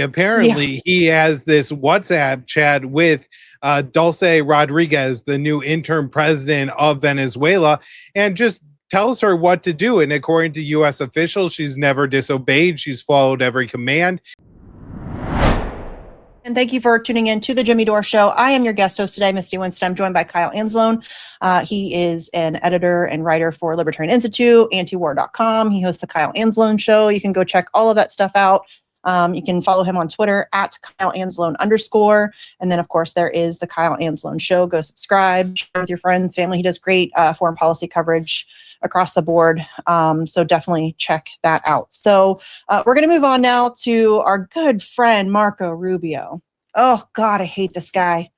Apparently, he has this WhatsApp chat with Dulce Rodriguez, the new interim president of Venezuela, and just tells her what to do. And according to U.S. officials, she's never disobeyed. She's followed every command. And thank you for tuning in to the Jimmy Dore Show. I am your guest host today, Misty Winston. I'm joined by Kyle Anzalone. He is an editor and writer for Libertarian Institute, antiwar.com. He hosts the Kyle Anzalone Show. You can go check all of that stuff out. You can follow him on Twitter at Kyle Anzalone _. And then, of course, there is the Kyle Anzalone Show. Go subscribe, share with your friends, family. He does great foreign policy coverage across the board. So definitely check that out. So we're going to move on now to our good friend, Marco Rubio. Oh, God, I hate this guy.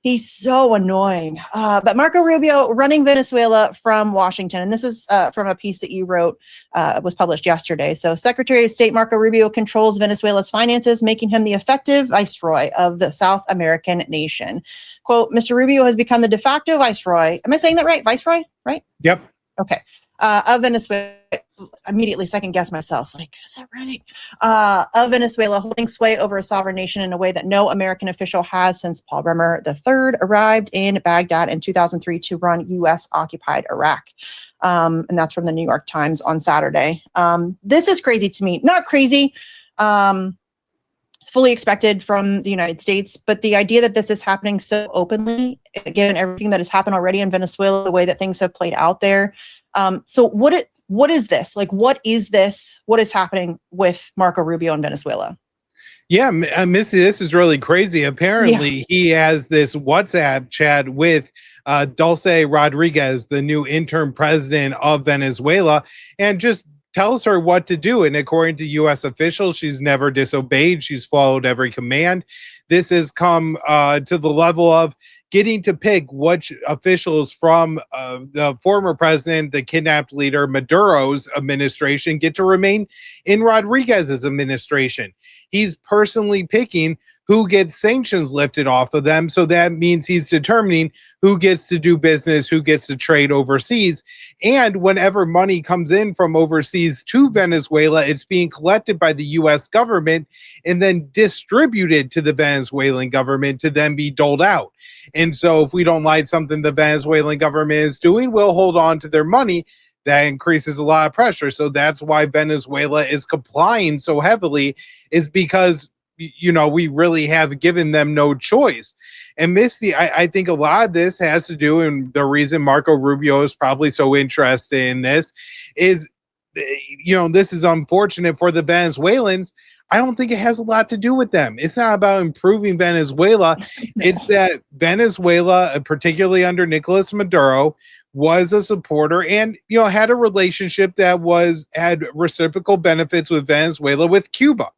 He's so annoying. But Marco Rubio running Venezuela from Washington. And this is from a piece that you wrote, was published yesterday. So Secretary of State Marco Rubio controls Venezuela's finances, making him the effective viceroy of the South American nation. Quote, Mr. Rubio has become the de facto viceroy. Am I saying that right? Viceroy, right? Yep. Okay. Of Venezuela, immediately second guess myself, like, is that right? Of Venezuela, holding sway over a sovereign nation in a way that no American official has since Paul Bremer III arrived in Baghdad in 2003 to run U.S.-occupied Iraq. And that's from the New York Times on Saturday. This is crazy to me. Not crazy. Fully expected from the United States, but the idea that this is happening so openly, given everything that has happened already in Venezuela, the way that things have played out there. So what is this? Like, what is this? What is happening with Marco Rubio in Venezuela? Yeah, Missy, this is really crazy. Apparently, he has this WhatsApp chat with Dulce Rodriguez, the new interim president of Venezuela, and just tells her what to do. And according to U.S. officials, she's never disobeyed. She's followed every command. This has come to the level of getting to pick which officials from the former president, the kidnapped leader Maduro's administration, get to remain in Rodriguez's administration. He's personally picking who gets sanctions lifted off of them. So that means he's determining who gets to do business, who gets to trade overseas. And whenever money comes in from overseas to Venezuela, it's being collected by the U.S. government and then distributed to the Venezuelan government to then be doled out. And so if we don't like something the Venezuelan government is doing, we'll hold on to their money. That increases a lot of pressure. So that's why Venezuela is complying so heavily, is because we really have given them no choice. And Misty, I think a lot of this has to do, and the reason Marco Rubio is probably so interested in this is, this is unfortunate for the Venezuelans. I don't think it has a lot to do with them. It's not about improving Venezuela. It's that Venezuela, particularly under Nicolas Maduro, was a supporter and, had a relationship that had reciprocal benefits with Venezuela, with Cuba.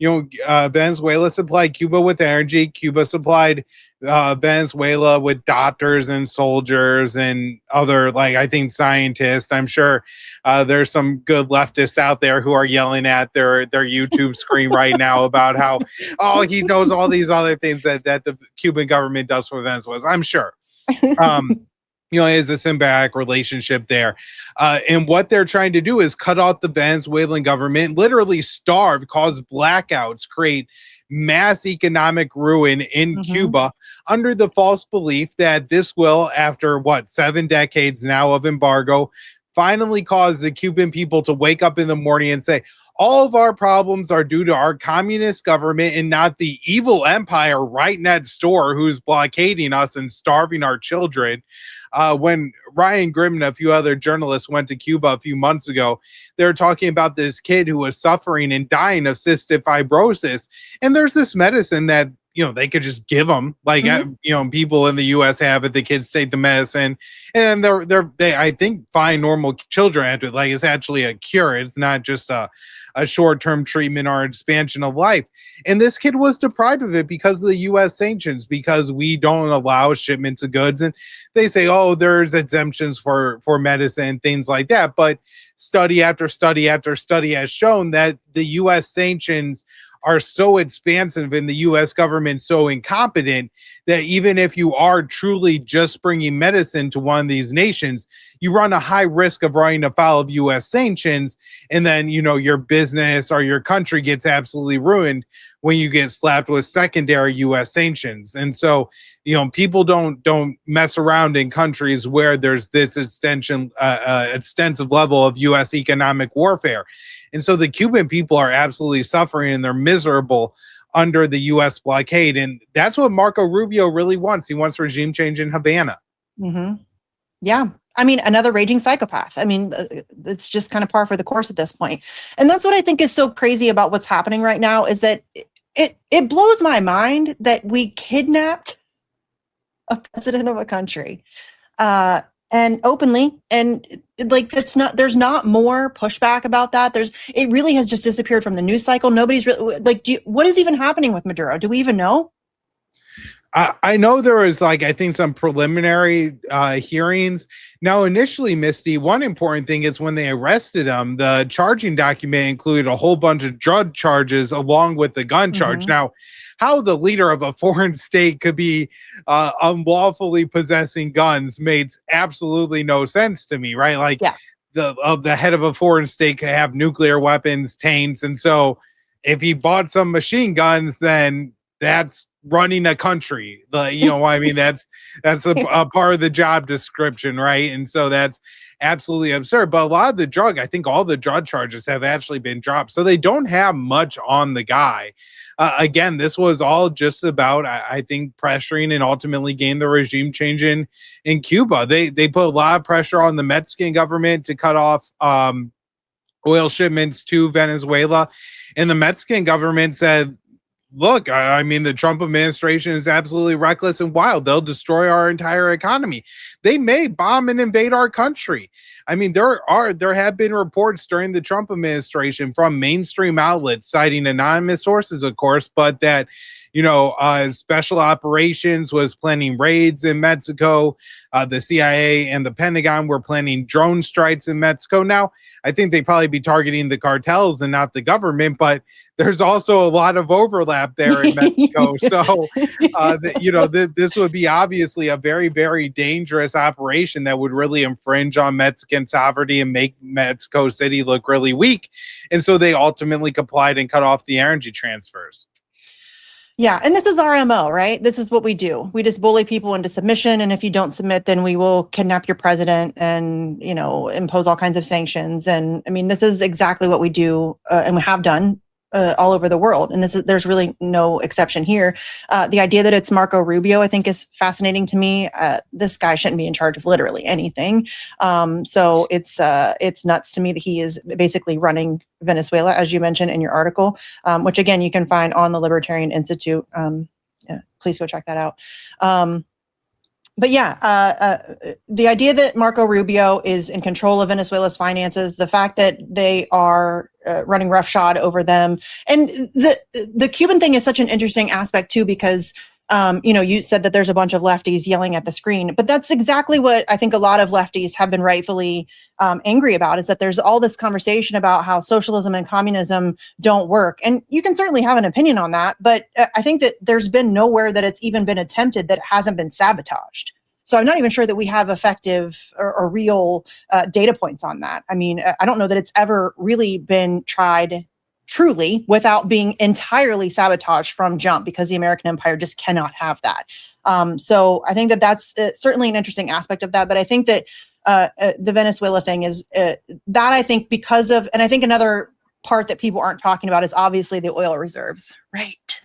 Venezuela supplied Cuba with energy. Cuba supplied Venezuela with doctors and soldiers and other, I think, scientists. I'm sure there's some good leftists out there who are yelling at their YouTube screen right now about how, he knows all these other things that the Cuban government does for Venezuela. I'm sure. Is a symbiotic relationship there. And what they're trying to do is cut off the Venezuelan government, literally starve, cause blackouts, create mass economic ruin in Cuba under the false belief that this will, after 7 decades now of embargo, finally cause the Cuban people to wake up in the morning and say, all of our problems are due to our communist government and not the evil empire right next door who's blockading us and starving our children. When Ryan Grimm and a few other journalists went to Cuba a few months ago, they were talking about this kid who was suffering and dying of cystic fibrosis. And there's this medicine that, they could just give them, people in the U.S. have it. The kids take the medicine and they I think, find normal children after it. It's actually a cure. It's not just a short-term treatment or expansion of life. And this kid was deprived of it because of the U.S. sanctions, because we don't allow shipments of goods. And they say, there's exemptions for medicine, things like that. But study after study after study has shown that the U.S. sanctions are so expansive and the U.S. government so incompetent that even if you are truly just bringing medicine to one of these nations, you run a high risk of running afoul of U.S. sanctions, and then your business or your country gets absolutely ruined when you get slapped with secondary U.S. sanctions. And so, people don't mess around in countries where there's this extensive level of U.S. economic warfare. And so the Cuban people are absolutely suffering and they're miserable under the U.S. blockade. And that's what Marco Rubio really wants. He wants regime change in Havana. Mm-hmm. Yeah. I mean, another raging psychopath. I mean, it's just kind of par for the course at this point. And that's what I think is so crazy about what's happening right now, is that it blows my mind that we kidnapped a president of a country and openly, and like, there's not more pushback about that. It really has just disappeared from the news cycle. Nobody's really like, what is even happening with Maduro? Do we even know? I know there was I think some preliminary hearings. Now, initially, Misty, one important thing is when they arrested him, the charging document included a whole bunch of drug charges along with the gun charge. Mm-hmm. Now, how the leader of a foreign state could be unlawfully possessing guns makes absolutely no sense to me, right? The head of a foreign state could have nuclear weapons, tanks, and so if he bought some machine guns, then that's running a country. I mean, that's a part of the job description, right? And so that's absolutely absurd. But a lot of I think all the drug charges have actually been dropped, so they don't have much on the guy. Again, this was all just about, I think, pressuring and ultimately getting the regime change in Cuba. They put a lot of pressure on the Mexican government to cut off oil shipments to Venezuela, and the Mexican government said, look, I mean, the Trump administration is absolutely reckless and wild. They'll destroy our entire economy. They may bomb and invade our country. I mean, there have been reports during the Trump administration from mainstream outlets, citing anonymous sources, of course, but that special operations was planning raids in Mexico. The CIA and the Pentagon were planning drone strikes in Mexico. Now, I think they'd probably be targeting the cartels and not the government, but there's also a lot of overlap there in Mexico. So, this would be obviously a very, very dangerous operation that would really infringe on Mexican sovereignty and make Mexico City look really weak. And so they ultimately complied and cut off the energy transfers. Yeah. And this is our MO, right? This is what we do. We just bully people into submission. And if you don't submit, then we will kidnap your president and, impose all kinds of sanctions. And I mean, this is exactly what we do and we have done all over the world. And there's really no exception here. The idea that it's Marco Rubio, I think, is fascinating to me. This guy shouldn't be in charge of literally anything. So it's nuts to me that he is basically running Venezuela, as you mentioned in your article, which again, you can find on the Libertarian Institute. Please go check that out. But yeah, the idea that Marco Rubio is in control of Venezuela's finances, the fact that they are running roughshod over them, and the Cuban thing is such an interesting aspect too, because you said that there's a bunch of lefties yelling at the screen, but that's exactly what I think a lot of lefties have been rightfully angry about, is that there's all this conversation about how socialism and communism don't work. And you can certainly have an opinion on that, but I think that there's been nowhere that it's even been attempted that it hasn't been sabotaged. So I'm not even sure that we have effective or real data points on that. I mean, I don't know that it's ever really been tried truly without being entirely sabotaged from jump, because the American empire just cannot have that. So I think that that's certainly an interesting aspect of that. But I think that the Venezuela thing is that I think because of, and I think another part that people aren't talking about is obviously the oil reserves, right?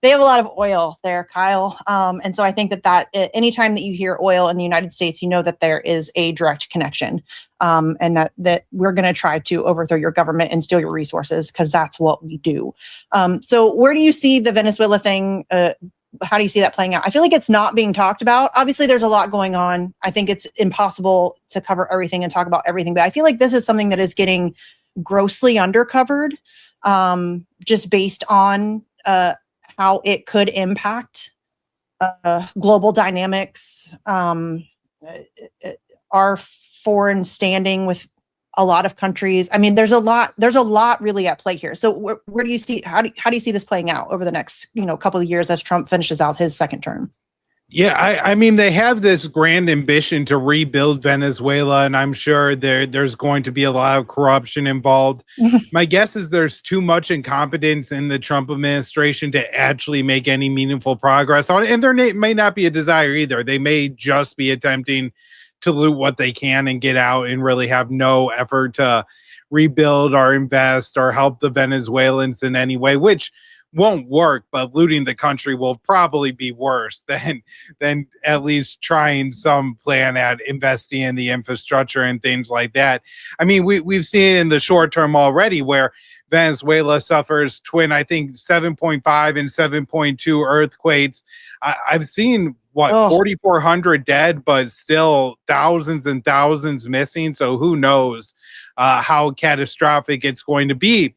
They have a lot of oil there, Kyle. And so I think that anytime that you hear oil in the United States, you know that there is a direct connection, and that we're going to try to overthrow your government and steal your resources, because that's what we do. So where do you see the Venezuela thing? How do you see that playing out? I feel like it's not being talked about. Obviously, there's a lot going on. I think it's impossible to cover everything and talk about everything, but I feel like this is something that is getting grossly undercovered, just based on how it could impact global dynamics, our foreign standing with a lot of countries. I mean, there's a lot really at play here. So where do you see, how do you see this playing out over the next, couple of years as Trump finishes out his second term? Yeah, I mean, they have this grand ambition to rebuild Venezuela, and I'm sure there's going to be a lot of corruption involved. My guess is there's too much incompetence in the Trump administration to actually make any meaningful progress on it. And there may not be a desire either. They may just be attempting to loot what they can and get out and really have no effort to rebuild or invest or help the Venezuelans in any way, which won't work, but looting the country will probably be worse than at least trying some plan at investing in the infrastructure and things like that. I mean, we've seen in the short term already where Venezuela suffers twin, I think 7.5 and 7.2 earthquakes. I've seen 4,400 dead, but still thousands and thousands missing. So who knows how catastrophic it's going to be.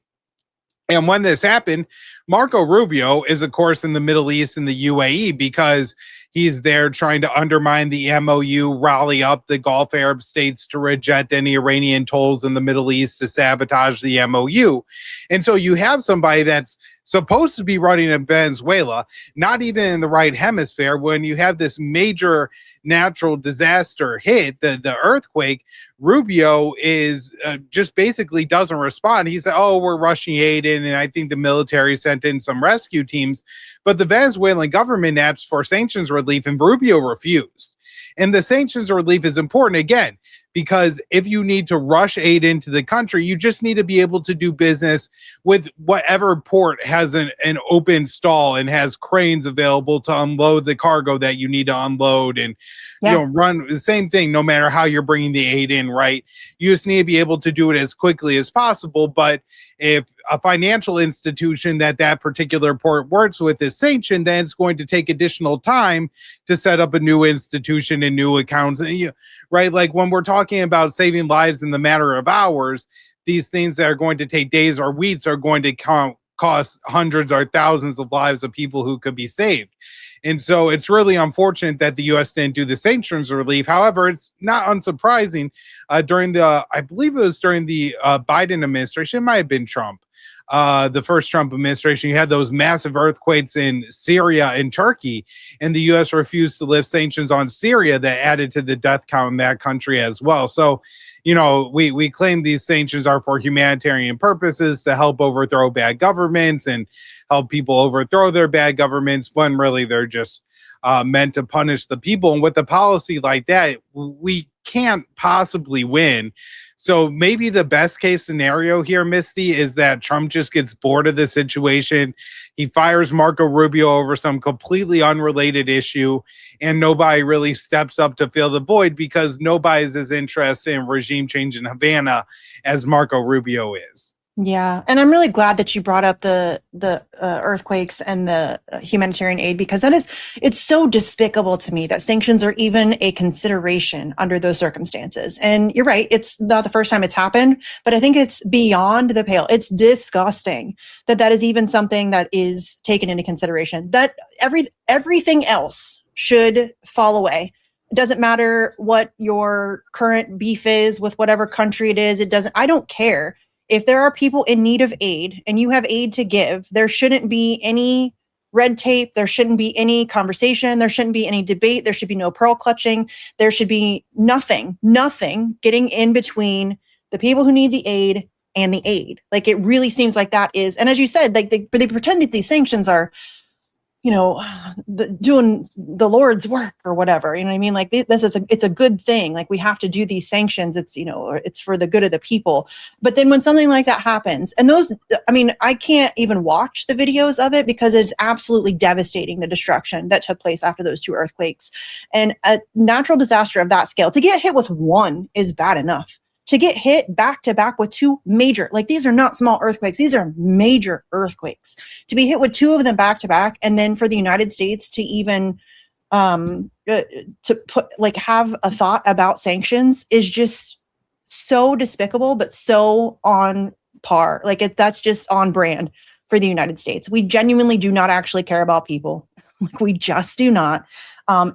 And when this happened, Marco Rubio is, of course, in the Middle East and the UAE because he's there trying to undermine the MOU, rally up the Gulf Arab states to reject any Iranian tolls in the Middle East to sabotage the MOU. And so you have somebody that's supposed to be running in Venezuela, not even in the right hemisphere, when you have this major natural disaster hit, the earthquake. Rubio is just basically doesn't respond. He said, oh, we're rushing aid in, and I think the military sent in some rescue teams. But the Venezuelan government asked for sanctions relief, and Rubio refused. And the sanctions relief is important, again, because if you need to rush aid into the country, you just need to be able to do business with whatever port has an open stall and has cranes available to unload the cargo that you need to unload, and run the same thing no matter how you're bringing the aid in, right? You just need to be able to do it as quickly as possible. But if a financial institution that particular port works with is sanctioned, then it's going to take additional time to set up a new institution and new accounts, right? Like when we're talking about saving lives in the matter of hours, these things that are going to take days or weeks are going to cost hundreds or thousands of lives of people who could be saved. And so it's really unfortunate that the U.S. didn't do the sanctions relief. However, it's not unsurprising. I believe it was during the Biden administration, it might have been Trump, the first Trump administration, you had those massive earthquakes in Syria and Turkey, and the U.S. refused to lift sanctions on Syria that added to the death count in that country as well. So, we claim these sanctions are for humanitarian purposes to help overthrow bad governments and help people overthrow their bad governments, when really they're just meant to punish the people. And with a policy like that, we can't possibly win. So maybe the best case scenario here, Misty, is that Trump just gets bored of the situation. He fires Marco Rubio over some completely unrelated issue, and nobody really steps up to fill the void because nobody's as interested in regime change in Havana as Marco Rubio is. Yeah, and I'm really glad that you brought up the earthquakes and the humanitarian aid, because it's so despicable to me that sanctions are even a consideration under those circumstances. And you're right, it's not the first time it's happened, but I think it's beyond the pale. It's disgusting that is even something that is taken into consideration. That everything else should fall away. It doesn't matter what your current beef is with whatever country it is. I don't care. If there are people in need of aid and you have aid to give, there shouldn't be any red tape. There shouldn't be any conversation. There shouldn't be any debate. There should be no pearl clutching. There should be nothing getting in between the people who need the aid and the aid. Like, it really seems like that is, and as you said, like they pretend that these sanctions are, doing the Lord's work or whatever. You know what I mean? Like, it's a good thing. Like, we have to do these sanctions. It's, it's for the good of the people. But then when something like that happens, and I can't even watch the videos of it because it's absolutely devastating, the destruction that took place after those two earthquakes. And a natural disaster of that scale, to get hit with one is bad enough. To get hit back to back with two major, like, these are not small earthquakes, these are major earthquakes. To be hit with two of them back to back, and then for the United States to even have a thought about sanctions is just so despicable, but so on par. Like, that's just on brand for the United States. We genuinely do not actually care about people. Like, we just do not.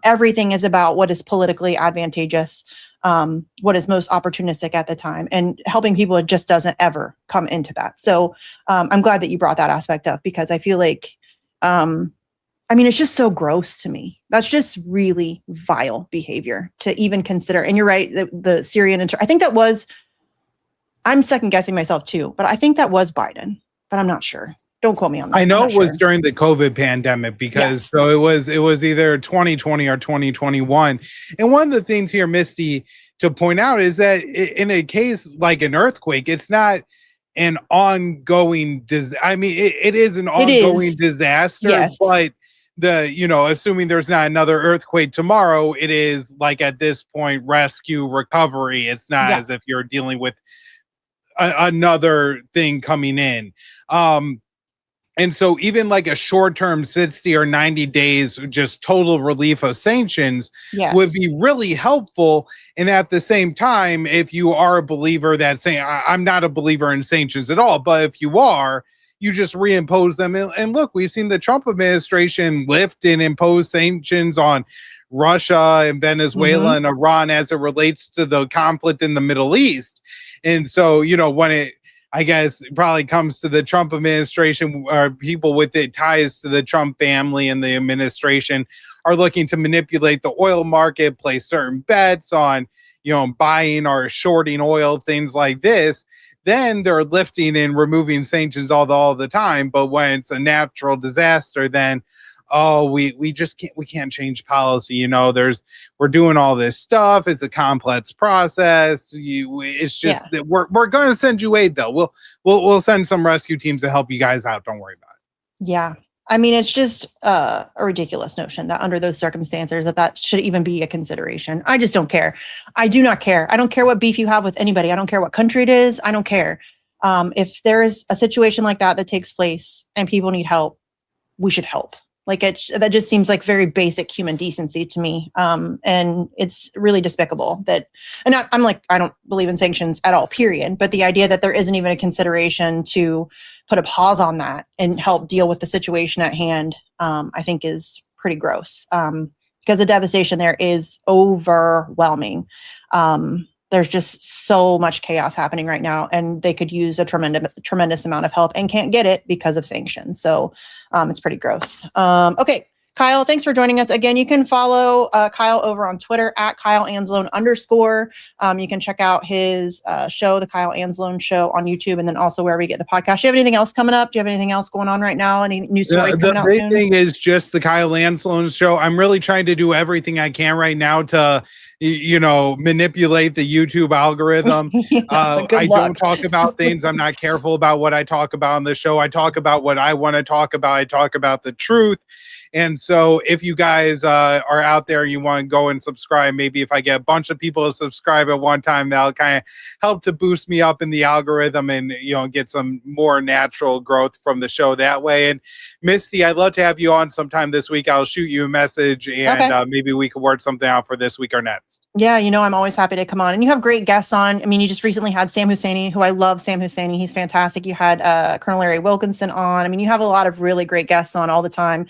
Everything is about what is politically advantageous. what is most opportunistic at the time, and helping people, it just doesn't ever come into that. So I'm glad that you brought that aspect up, because I feel like, it's just so gross to me. That's just really vile behavior to even consider. And you're right, the Syrian, I think that was, I'm second guessing myself too, but I think that was Biden, but I'm not sure. Don't quote me on that. I know it was during the COVID pandemic, because so it was either 2020 or 2021. And one of the things here, Misty, to point out is that in a case like an earthquake, it's not an ongoing it is an ongoing disaster, but assuming there's not another earthquake tomorrow, it is like at this point rescue recovery. It's not as if you're dealing with another thing coming in. And so even like a short-term 60 or 90 days, just total relief of sanctions would be really helpful. And at the same time, if you are a believer that saying, I'm not a believer in sanctions at all, but if you are, you just reimpose them. And look, we've seen the Trump administration lift and impose sanctions on Russia and Venezuela and Iran as it relates to the conflict in the Middle East. And so, when it, I guess, probably comes to the Trump administration, or people with ties to the Trump family and the administration are looking to manipulate the oil market, place certain bets on, buying or shorting oil, things like this. Then they're lifting and removing sanctions all the time. But when it's a natural disaster, then we just can't change policy. We're doing all this stuff. It's a complex process. It's just that we're going to send you aid though. We'll send some rescue teams to help you guys out. Don't worry about it. Yeah. It's just a ridiculous notion that under those circumstances that should even be a consideration. I just don't care. I do not care. I don't care what beef you have with anybody. I don't care what country it is. I don't care. If there's a situation like that takes place and people need help, we should help. That just seems like very basic human decency to me. And it's really despicable that, and I don't believe in sanctions at all, period. But the idea that there isn't even a consideration to put a pause on that and help deal with the situation at hand, I think is pretty gross. Because the devastation there is overwhelming. There's just so much chaos happening right now, and they could use a tremendous amount of help and can't get it because of sanctions. So it's pretty gross. Okay, Kyle, thanks for joining us again. You can follow Kyle over on Twitter at Kyle Anzalone _. You can check out his show, the Kyle Anzalone Show, on YouTube, and then also wherever you get the podcast. Do you have anything else coming up? Do you have anything else going on right now? Any new stories coming out soon? The big thing is just the Kyle Anzalone Show. I'm really trying to do everything I can right now to manipulate the YouTube algorithm. I don't talk about things. I'm not careful about what I talk about on the show. I talk about what I want to talk about. I talk about the truth. And so if you guys are out there, you want to go and subscribe, maybe if I get a bunch of people to subscribe at one time, that'll kind of help to boost me up in the algorithm and, get some more natural growth from the show that way. And Misty, I'd love to have you on sometime this week. I'll shoot you a message and maybe we could work something out for this week or next. Yeah, I'm always happy to come on. And you have great guests on. You just recently had Sam Husseini, who I love. Sam Husseini, he's fantastic. You had Colonel Larry Wilkinson on. You have a lot of really great guests on all the time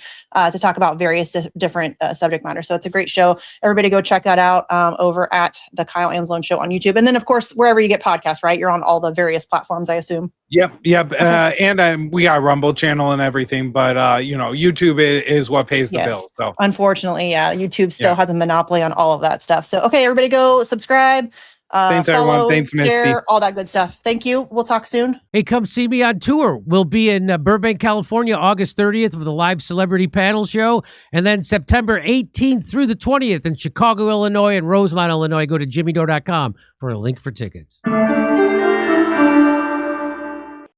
to talk about various different subject matter. So it's a great show. Everybody go check that out over at the Kyle Anzalone Show on YouTube. And then, of course, wherever you get podcasts, right? You're on all the various platforms, I assume. Yep. And we got Rumble channel and everything, but YouTube is what pays the bills. So unfortunately, YouTube still has a monopoly on all of that stuff. So okay, everybody go subscribe. Thanks follow, everyone. Thanks, Misty. Share, all that good stuff. Thank you. We'll talk soon. Hey, come see me on tour. We'll be in Burbank, California, August 30th with a live celebrity panel show. And then September 18th through the 20th in Chicago, Illinois and Rosemont, Illinois. Go to jimmydore.com for a link for tickets.